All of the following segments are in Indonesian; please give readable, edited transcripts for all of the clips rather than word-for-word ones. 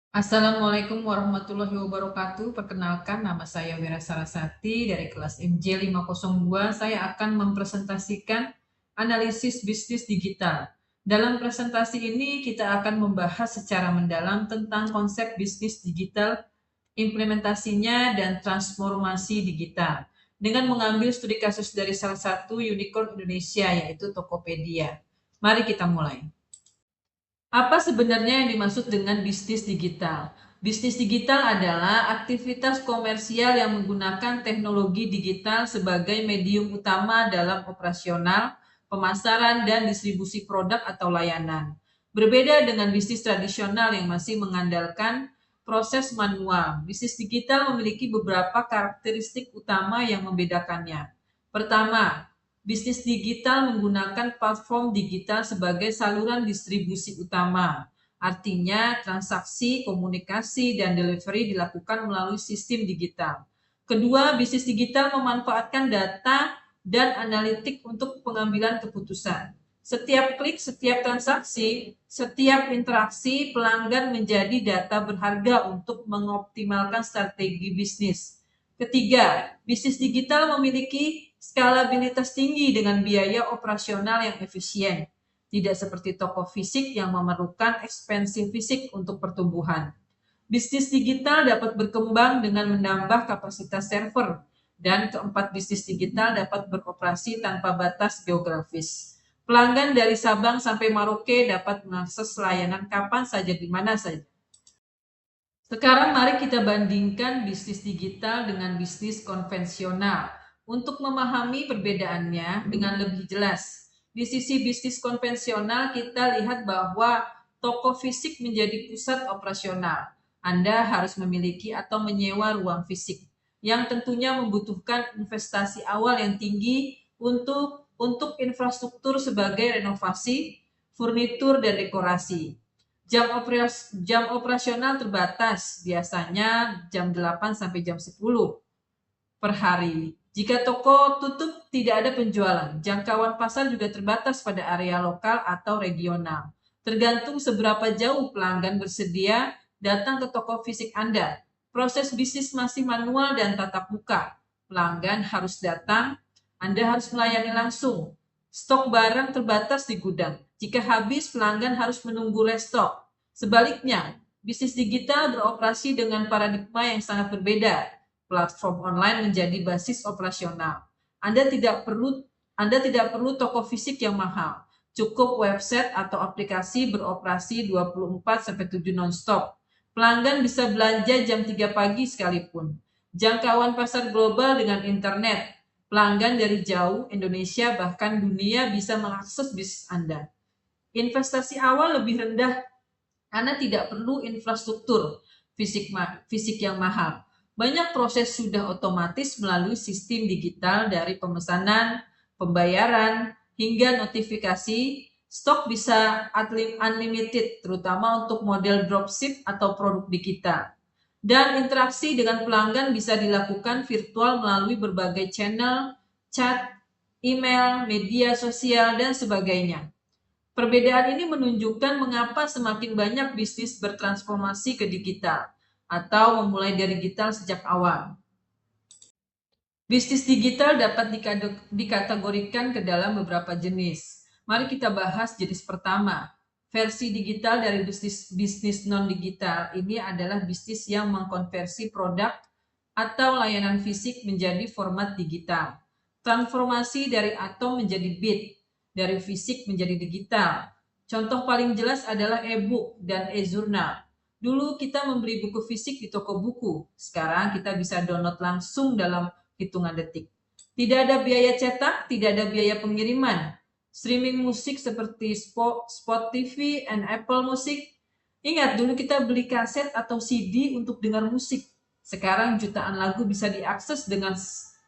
Assalamualaikum warahmatullahi wabarakatuh. Perkenalkan, nama saya Wira Sarasati dari kelas MJ 502. Saya akan mempresentasikan analisis bisnis digital. Dalam presentasi ini kita akan membahas secara mendalam tentang konsep bisnis digital, implementasinya, dan transformasi digital dengan mengambil studi kasus dari salah satu unicorn Indonesia, yaitu Tokopedia. Mari kita mulai. Apa sebenarnya yang dimaksud dengan bisnis digital? Bisnis digital adalah aktivitas komersial yang menggunakan teknologi digital sebagai medium utama dalam operasional, pemasaran, dan distribusi produk atau layanan. Berbeda dengan bisnis tradisional yang masih mengandalkan proses manual, bisnis digital memiliki beberapa karakteristik utama yang membedakannya. Pertama, bisnis digital menggunakan platform digital sebagai saluran distribusi utama. Artinya, transaksi, komunikasi, dan delivery dilakukan melalui sistem digital. Kedua, bisnis digital memanfaatkan data dan analitik untuk pengambilan keputusan. Setiap klik, setiap transaksi, setiap interaksi pelanggan menjadi data berharga untuk mengoptimalkan strategi bisnis. Ketiga, bisnis digital memiliki skalabilitas tinggi dengan biaya operasional yang efisien, tidak seperti toko fisik yang memerlukan ekspansi fisik untuk pertumbuhan. Bisnis digital dapat berkembang dengan menambah kapasitas server, dan keempat, bisnis digital dapat beroperasi tanpa batas geografis. Pelanggan dari Sabang sampai Merauke dapat mengakses layanan kapan saja di mana saja. Sekarang mari kita bandingkan bisnis digital dengan bisnis konvensional untuk memahami perbedaannya dengan lebih jelas. Di sisi bisnis konvensional kita lihat bahwa toko fisik menjadi pusat operasional. Anda harus memiliki atau menyewa ruang fisik yang tentunya membutuhkan investasi awal yang tinggi untuk infrastruktur sebagai renovasi, furnitur, dan dekorasi. Jam operasional terbatas, biasanya jam 8 sampai jam 10 per hari. Jika toko tutup, tidak ada penjualan. Jangkauan pasar juga terbatas pada area lokal atau regional. Tergantung seberapa jauh pelanggan bersedia datang ke toko fisik Anda. Proses bisnis masih manual dan tatap muka. Pelanggan harus datang, Anda harus melayani langsung. Stok barang terbatas di gudang. Jika habis, pelanggan harus menunggu restock. Sebaliknya, bisnis digital beroperasi dengan paradigma yang sangat berbeda. Platform online menjadi basis operasional. Anda tidak perlu toko fisik yang mahal. Cukup website atau aplikasi beroperasi 24/7 nonstop. Pelanggan bisa belanja jam 3 pagi sekalipun. Jangkauan pasar global dengan internet. Pelanggan dari jauh, Indonesia bahkan dunia bisa mengakses bisnis Anda. Investasi awal lebih rendah. Anda tidak perlu infrastruktur fisik yang mahal. Banyak proses sudah otomatis melalui sistem digital dari pemesanan, pembayaran, hingga notifikasi. Stok bisa unlimited, terutama untuk model dropship atau produk digital. Dan interaksi dengan pelanggan bisa dilakukan virtual melalui berbagai channel, chat, email, media sosial, dan sebagainya. Perbedaan ini menunjukkan mengapa semakin banyak bisnis bertransformasi ke digital atau memulai dari digital sejak awal. Bisnis digital dapat dikategorikan ke dalam beberapa jenis. Mari kita bahas jenis pertama. Versi digital dari bisnis non-digital ini adalah bisnis yang mengkonversi produk atau layanan fisik menjadi format digital. Transformasi dari atom menjadi bit, dari fisik menjadi digital. Contoh paling jelas adalah e-book dan e-jurnal. Dulu kita membeli buku fisik di toko buku, sekarang kita bisa download langsung dalam hitungan detik. Tidak ada biaya cetak, tidak ada biaya pengiriman. Streaming musik seperti Spotify and Apple Music. Ingat, dulu kita beli kaset atau CD untuk dengar musik. Sekarang jutaan lagu bisa diakses dengan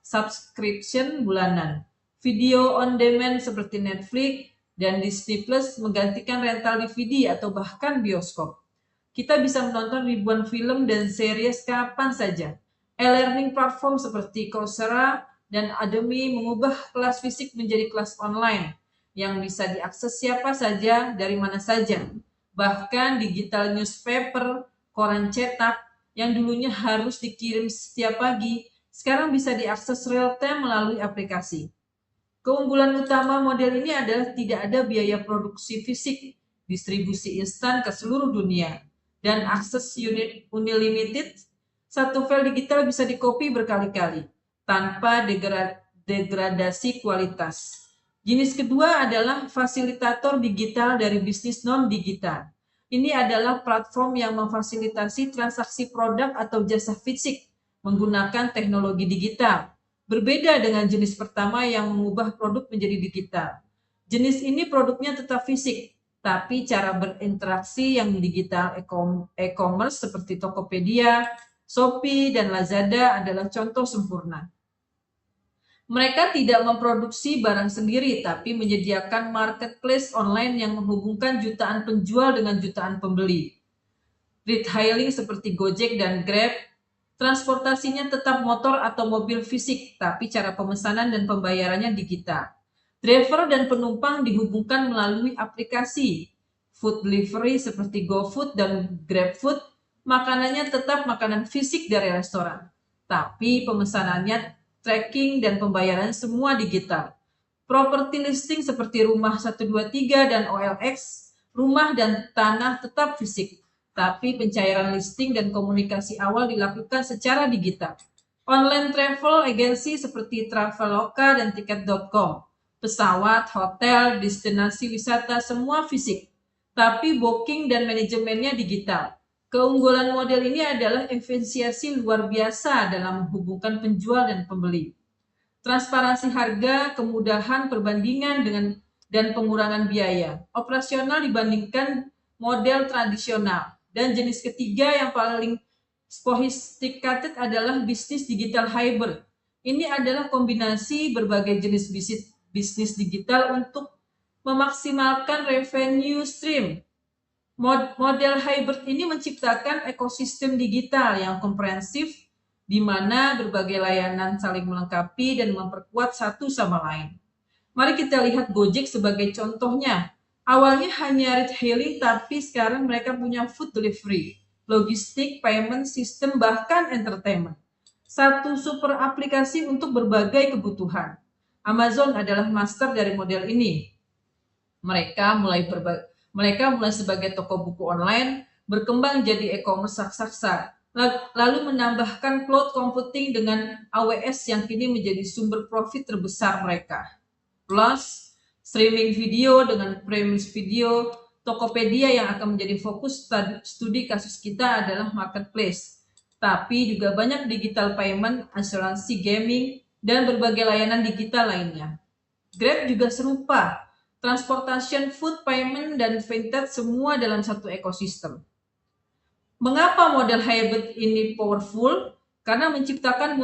subscription bulanan. Video on demand seperti Netflix dan Disney Plus menggantikan rental DVD atau bahkan bioskop. Kita bisa menonton ribuan film dan series kapan saja. E-learning platform seperti Coursera dan Udemy mengubah kelas fisik menjadi kelas online yang bisa diakses siapa saja dari mana saja. Bahkan digital newspaper koran cetak yang dulunya harus dikirim setiap pagi, sekarang bisa diakses real time melalui aplikasi. Keunggulan utama model ini adalah tidak ada biaya produksi fisik, distribusi instan ke seluruh dunia, dan akses unlimited. Satu file digital bisa dikopi berkali-kali tanpa degradasi kualitas. Jenis kedua adalah fasilitator digital dari bisnis non-digital. Ini adalah platform yang memfasilitasi transaksi produk atau jasa fisik menggunakan teknologi digital. Berbeda dengan jenis pertama yang mengubah produk menjadi digital. Jenis ini produknya tetap fisik, tapi cara berinteraksi yang digital e-commerce seperti Tokopedia, Shopee, dan Lazada adalah contoh sempurna. Mereka tidak memproduksi barang sendiri, tapi menyediakan marketplace online yang menghubungkan jutaan penjual dengan jutaan pembeli. Ride-hailing seperti Gojek dan Grab, transportasinya tetap motor atau mobil fisik, tapi cara pemesanan dan pembayarannya digital. Driver dan penumpang dihubungkan melalui aplikasi. Food delivery seperti GoFood dan GrabFood, makanannya tetap makanan fisik dari restoran, tapi pemesanannya, tracking, dan pembayaran semua digital. Property listing seperti rumah 123 dan OLX, rumah dan tanah tetap fisik, tapi pencairan listing dan komunikasi awal dilakukan secara digital. Online travel agency seperti Traveloka dan Tiket.com, pesawat, hotel, destinasi wisata semua fisik, tapi booking dan manajemennya digital. Keunggulan model ini adalah efisiensi luar biasa dalam menghubungkan penjual dan pembeli. Transparansi harga, kemudahan perbandingan dan pengurangan biaya operasional dibandingkan model tradisional. Dan jenis ketiga yang paling sophisticated adalah bisnis digital hybrid. Ini adalah kombinasi berbagai jenis bisnis digital untuk memaksimalkan revenue stream. Model hybrid ini menciptakan ekosistem digital yang komprehensif di mana berbagai layanan saling melengkapi dan memperkuat satu sama lain. Mari kita lihat Gojek sebagai contohnya. Awalnya hanya ride-hailing, tapi sekarang mereka punya food delivery, logistik, payment system, bahkan entertainment. Satu super aplikasi untuk berbagai kebutuhan. Amazon adalah master dari model ini. Mereka mulai sebagai toko buku online, berkembang jadi e-commerce raksasa, lalu menambahkan cloud computing dengan AWS yang kini menjadi sumber profit terbesar mereka. Plus, streaming video dengan Prime Video, Tokopedia yang akan menjadi fokus studi kasus kita adalah marketplace. Tapi juga banyak digital payment, asuransi, gaming, dan berbagai layanan digital lainnya. Grab juga serupa, transportation, food, payment, dan fintech semua dalam satu ekosistem. Mengapa model hybrid ini powerful? Karena menciptakan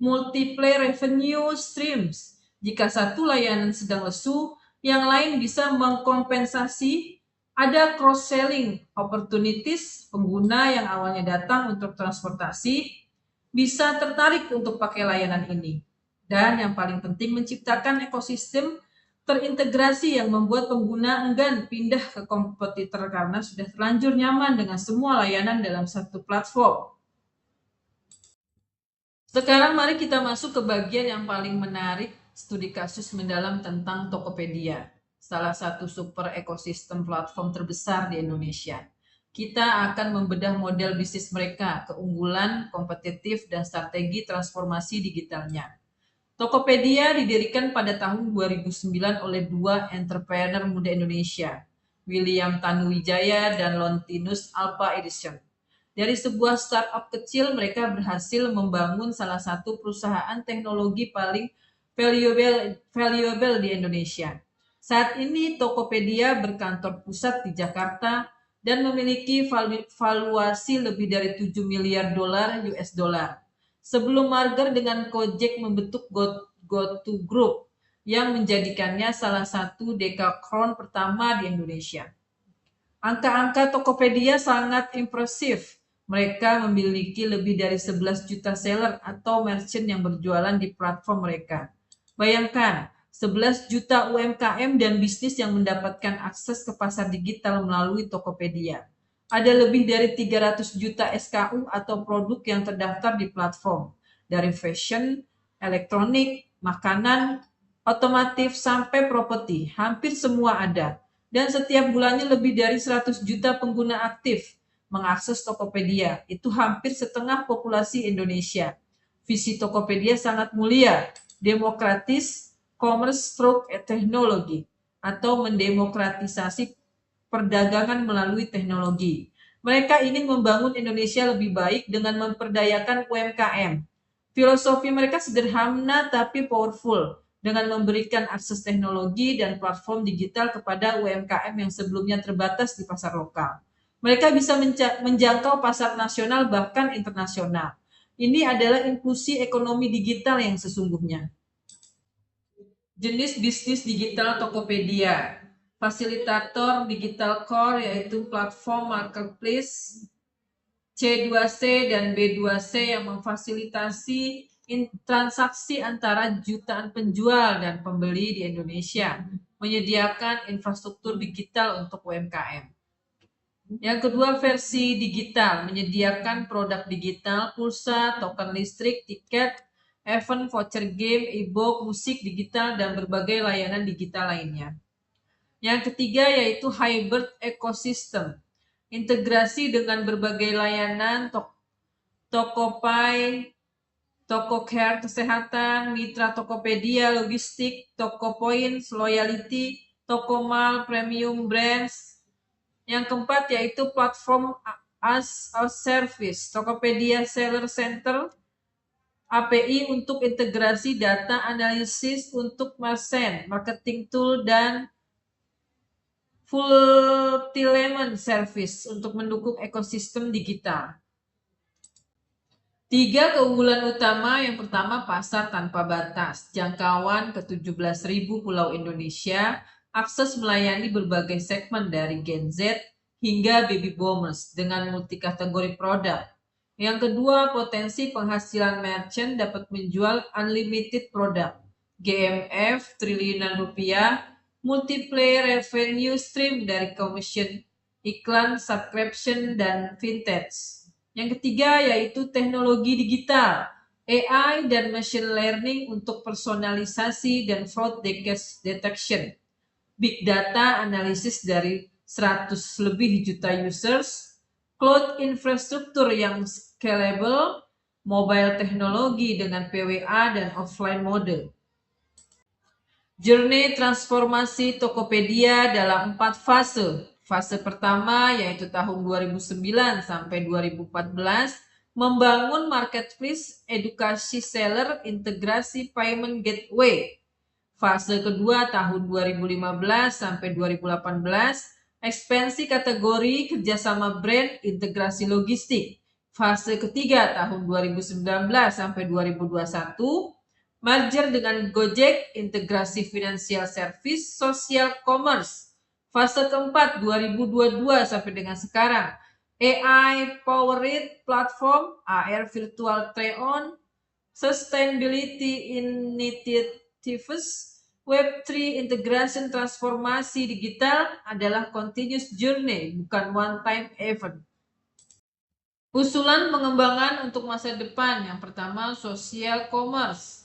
multiple revenue streams. Jika satu layanan sedang lesu, yang lain bisa mengkompensasi. Ada cross-selling opportunities, pengguna yang awalnya datang untuk transportasi bisa tertarik untuk pakai layanan ini. Dan yang paling penting, menciptakan ekosistem terintegrasi yang membuat pengguna enggan pindah ke kompetitor karena sudah terlanjur nyaman dengan semua layanan dalam satu platform. Sekarang mari kita masuk ke bagian yang paling menarik, studi kasus mendalam tentang Tokopedia, salah satu super ekosistem platform terbesar di Indonesia. Kita akan membedah model bisnis mereka, keunggulan, kompetitif, dan strategi transformasi digitalnya. Tokopedia didirikan pada tahun 2009 oleh dua entrepreneur muda Indonesia, William Tanuwijaya dan Lontinus Alpha Edison. Dari sebuah startup kecil, mereka berhasil membangun salah satu perusahaan teknologi paling valuable di Indonesia. Saat ini Tokopedia berkantor pusat di Jakarta dan memiliki valuasi lebih dari 7 miliar dolar US dollar. Sebelum merger dengan Gojek membentuk GoTo Group yang menjadikannya salah satu dekakron pertama di Indonesia. Angka-angka Tokopedia sangat impresif. Mereka memiliki lebih dari 11 juta seller atau merchant yang berjualan di platform mereka. Bayangkan, 11 juta UMKM dan bisnis yang mendapatkan akses ke pasar digital melalui Tokopedia. Ada lebih dari 300 juta SKU atau produk yang terdaftar di platform, dari fashion, elektronik, makanan, otomotif, sampai properti. Hampir semua ada. Dan setiap bulannya lebih dari 100 juta pengguna aktif mengakses Tokopedia. Itu hampir setengah populasi Indonesia. Visi Tokopedia sangat mulia, demokratis, commerce stroke teknologi, atau mendemokratisasi perdagangan melalui teknologi. Mereka ingin membangun Indonesia lebih baik dengan memperdayakan UMKM. Filosofi mereka sederhana tapi powerful, dengan memberikan akses teknologi dan platform digital kepada UMKM yang sebelumnya terbatas di pasar lokal. Mereka bisa menjangkau pasar nasional bahkan internasional. Ini adalah inklusi ekonomi digital yang sesungguhnya. Jenis bisnis digital Tokopedia. Fasilitator digital core yaitu platform marketplace C2C dan B2C yang memfasilitasi transaksi antara jutaan penjual dan pembeli di Indonesia, menyediakan infrastruktur digital untuk UMKM. Yang kedua, versi digital, menyediakan produk digital, pulsa, token listrik, tiket, event, voucher game, e-book, musik digital, dan berbagai layanan digital lainnya. Yang ketiga yaitu hybrid ecosystem, integrasi dengan berbagai layanan Tokopai, Tokocare kesehatan, mitra Tokopedia, logistik, Tokopoints, loyalty, Tokomal, premium brands. Yang keempat yaitu platform as a service, Tokopedia Seller Center, API untuk integrasi data analisis untuk merchant, marketing tool, dan fulfillment service untuk mendukung ekosistem digital. 3 keunggulan utama. Yang pertama, pasar tanpa batas, jangkauan ke 17.000 pulau Indonesia, akses melayani berbagai segmen dari Gen Z hingga baby boomers dengan multikategori produk. Yang kedua, potensi penghasilan merchant dapat menjual unlimited produk, GMF triliunan rupiah, multiplayer revenue stream dari commission, iklan, subscription, dan vintage. Yang ketiga yaitu teknologi digital, AI dan machine learning untuk personalisasi dan fraud detection, big data analisis dari 100 lebih juta users, cloud infrastruktur yang scalable, mobile teknologi dengan PWA dan offline mode. Journey transformasi Tokopedia dalam 4 fase. Fase pertama yaitu tahun 2009 sampai 2014, membangun marketplace, edukasi seller, integrasi payment gateway. Fase kedua tahun 2015 sampai 2018, ekspansi kategori, kerjasama brand, integrasi logistik. Fase ketiga tahun 2019 sampai 2021, merger dengan Gojek, integrasi financial service, social commerce. Fase keempat 2022 sampai dengan sekarang, AI powered platform, AR virtual try-on, sustainability initiatives, Web3 integration transformasi digital adalah continuous journey, bukan one time event. Usulan pengembangan untuk masa depan. Yang pertama, social commerce.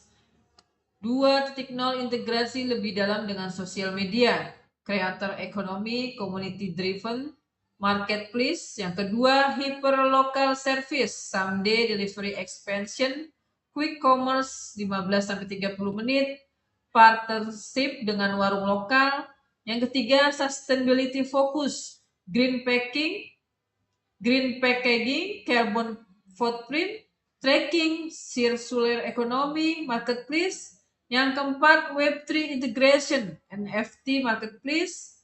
2.0 integrasi lebih dalam dengan sosial media, creator economy, community driven, marketplace. Yang kedua, hyper local service, someday delivery expansion, quick commerce 15-30 menit, partnership dengan warung lokal. Yang ketiga, sustainability focus, green packaging, carbon footprint, tracking, circular economy, marketplace. Yang keempat, Web3 integration, NFT marketplace,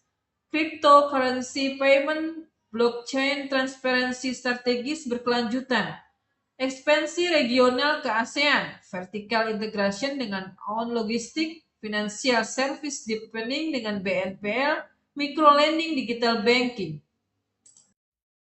cryptocurrency payment, blockchain transparency strategis berkelanjutan, ekspansi regional ke ASEAN, vertical integration dengan own logistik, financial service deepening dengan BNPL, microlending, digital banking.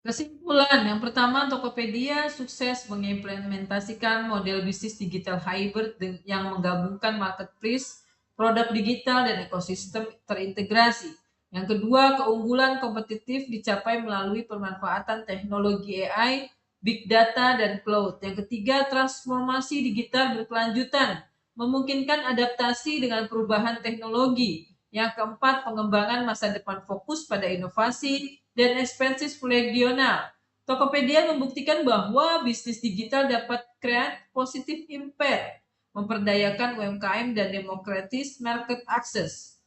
Kesimpulan, yang pertama, Tokopedia sukses mengimplementasikan model bisnis digital hybrid yang menggabungkan marketplace, produk digital, dan ekosistem terintegrasi. Yang kedua, keunggulan kompetitif dicapai melalui pemanfaatan teknologi AI, big data, dan cloud. Yang ketiga, transformasi digital berkelanjutan, memungkinkan adaptasi dengan perubahan teknologi. Yang keempat, pengembangan masa depan fokus pada inovasi dan ekspansi regional. Tokopedia membuktikan bahwa bisnis digital dapat create positive impact, memperdayakan UMKM dan demokratis market access.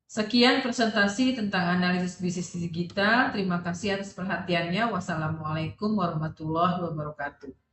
Sekian presentasi tentang analisis bisnis digital. Terima kasih atas perhatiannya. Wassalamualaikum warahmatullahi wabarakatuh.